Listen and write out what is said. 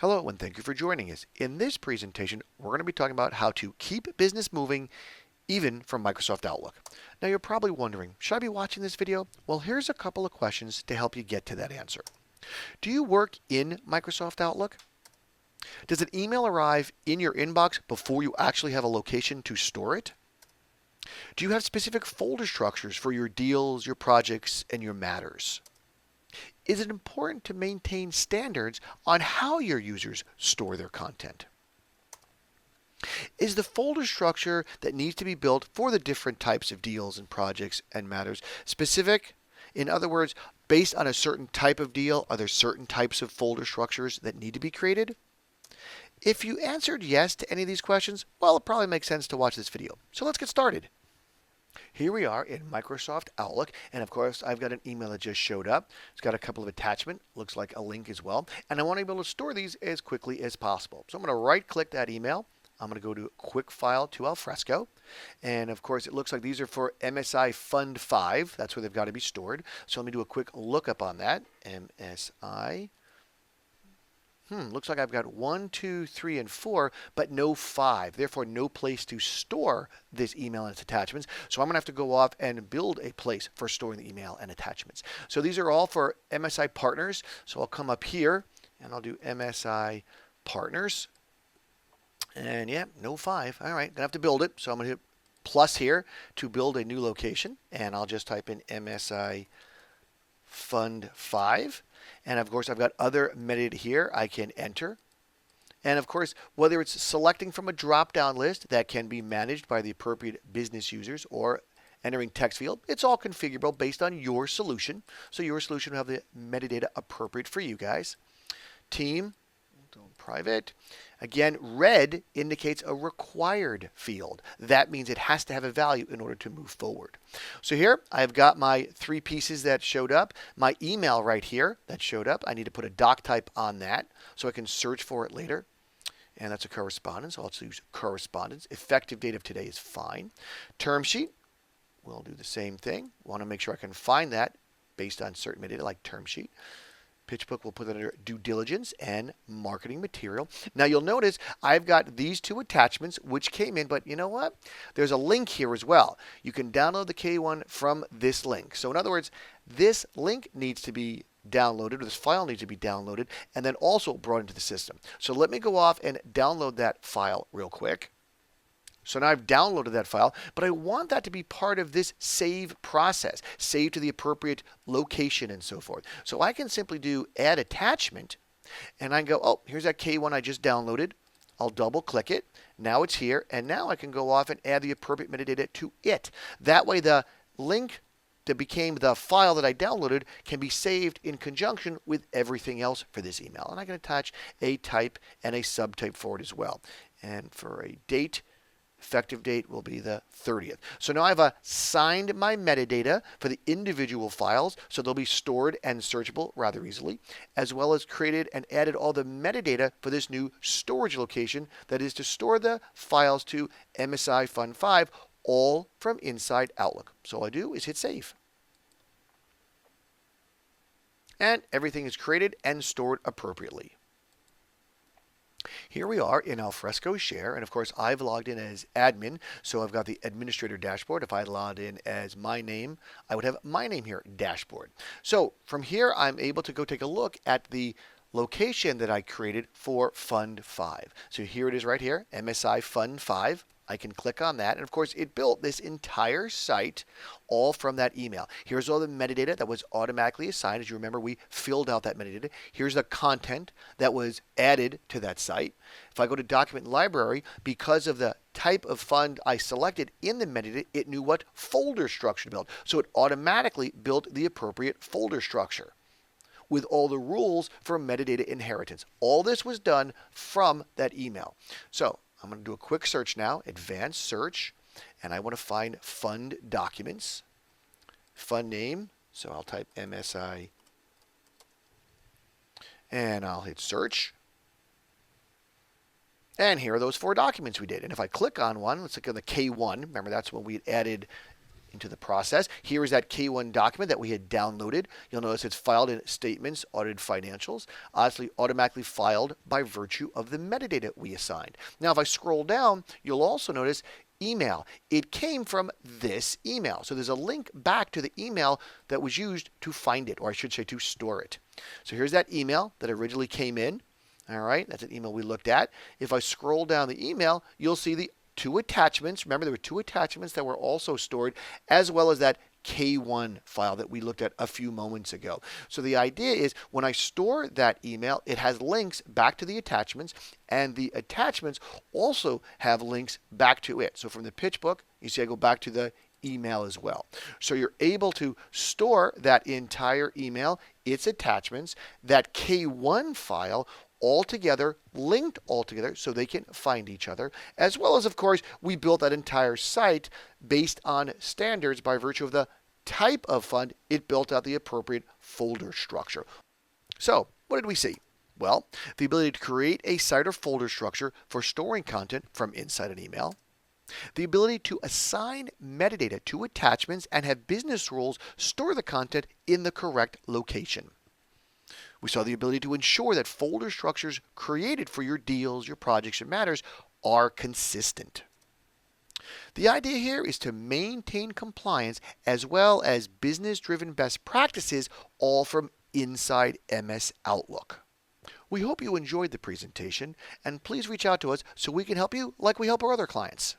Hello and thank you for joining us. In this presentation, we're going to be talking about how to keep business moving even from Microsoft Outlook. Now you're probably wondering, should I be watching this video? Well, here's a couple of questions to help you get to that answer. Do you work in Microsoft Outlook? Does an email arrive in your inbox before you actually have a location to store it? Do you have specific folder structures for your deals, your projects, and your matters? Is it important to maintain standards on how your users store their content? Is the folder structure that needs to be built for the different types of deals and projects and matters specific? In other words, based on a certain type of deal, are there certain types of folder structures that need to be created? If you answered yes to any of these questions, well, it probably makes sense to watch this video. So let's get started. Here we are in Microsoft Outlook, and of course I've got an email that just showed up. It's got a couple of attachments, looks like a link as well, and I want to be able to store these as quickly as possible. So I'm going to right click that email. I'm going to go to Quick File to Alfresco, and of course it looks like these are for MSI Fund 5. That's where they've got to be stored. So let me do a quick lookup on that. MSI. Looks like I've got 1, 2, 3, and 4, but no 5. Therefore, no place to store this email and its attachments. So I'm going to have to go off and build a place for storing the email and attachments. So these are all for MSI partners. So I'll come up here and I'll do MSI partners. And yeah, no 5. All right, gonna have to build it. So I'm going to hit plus here to build a new location. And I'll just type in MSI Fund 5. And of course, I've got other metadata here I can enter. And of course, whether it's selecting from a drop-down list that can be managed by the appropriate business users or entering text field, it's all configurable based on your solution. So your solution will have the metadata appropriate for you guys. Team, private. Again, red indicates a required field. That means it has to have a value in order to move forward. So here I've got my 3 pieces that showed up. My email right here that showed up. I need to put a doc type on that so I can search for it later. And that's a correspondence. I'll use correspondence. Effective date of today is fine. Term sheet, we'll do the same thing. Want to make sure I can find that based on certain metadata like term sheet. Pitch book, we'll put that under due diligence and marketing material. Now you'll notice I've got these 2 attachments which came in, but you know what? There's a link here as well. You can download the K1 from this link. So in other words, this link needs to be downloaded, or this file needs to be downloaded, and then also brought into the system. So let me go off and download that file real quick. So now I've downloaded that file, but I want that to be part of this save process, save to the appropriate location and so forth. So I can simply do add attachment, and I can go, oh, here's that K1 I just downloaded. I'll double click it. Now it's here, and now I can go off and add the appropriate metadata to it. That way the link that became the file that I downloaded can be saved in conjunction with everything else for this email. And I can attach a type and a subtype for it as well. And for a date, effective date will be the 30th. So now I've assigned my metadata for the individual files, so they'll be stored and searchable rather easily, as well as created and added all the metadata for this new storage location that is to store the files to MSI Fund 5, all from inside Outlook. So all I do is hit save. And everything is created and stored appropriately. Here we are in Alfresco Share, and of course I've logged in as admin, so I've got the administrator dashboard. If I logged in as my name, I would have my name here, dashboard. So from here I'm able to go take a look at the location that I created for Fund 5. So here it is right here, MSI Fund 5. I can click on that, and of course it built this entire site all from that email. Here's all the metadata that was automatically assigned. As you remember, we filled out that metadata. Here's the content that was added to that site. If I go to document library, because of the type of fund I selected in the metadata, it knew what folder structure to build. So it automatically built the appropriate folder structure with all the rules for metadata inheritance. All this was done from that email. So I'm going to do a quick search now, advanced search, and I want to find fund documents, fund name, so I'll type MSI, and I'll hit search. And here are those 4 documents we did. And if I click on one, let's click on the K1, remember that's when we added into the process. Here is that K1 document that we had downloaded. You'll notice it's filed in statements, audited financials, obviously automatically filed by virtue of the metadata we assigned. Now, if I scroll down, you'll also notice email. It came from this email. So there's a link back to the email that was used to find it, or I should say to store it. So here's that email that originally came in. All right, that's an email we looked at. If I scroll down the email, you'll see the 2 attachments. Remember, there were 2 attachments that were also stored, as well as that K1 file that we looked at a few moments ago. So the idea is when I store that email, it has links back to the attachments, and the attachments also have links back to it. So from the pitch book, you see I go back to the email as well. So you're able to store that entire email, its attachments, that K1 file, all together, linked all together so they can find each other, as well as, of course, we built that entire site based on standards by virtue of the type of fund. It built out the appropriate folder structure. So what did we see? Well, the ability to create a site or folder structure for storing content from inside an email, the ability to assign metadata to attachments and have business rules store the content in the correct location. We saw the ability to ensure that folder structures created for your deals, your projects, your matters are consistent. The idea here is to maintain compliance as well as business-driven best practices, all from inside MS Outlook. We hope you enjoyed the presentation, and please reach out to us so we can help you like we help our other clients.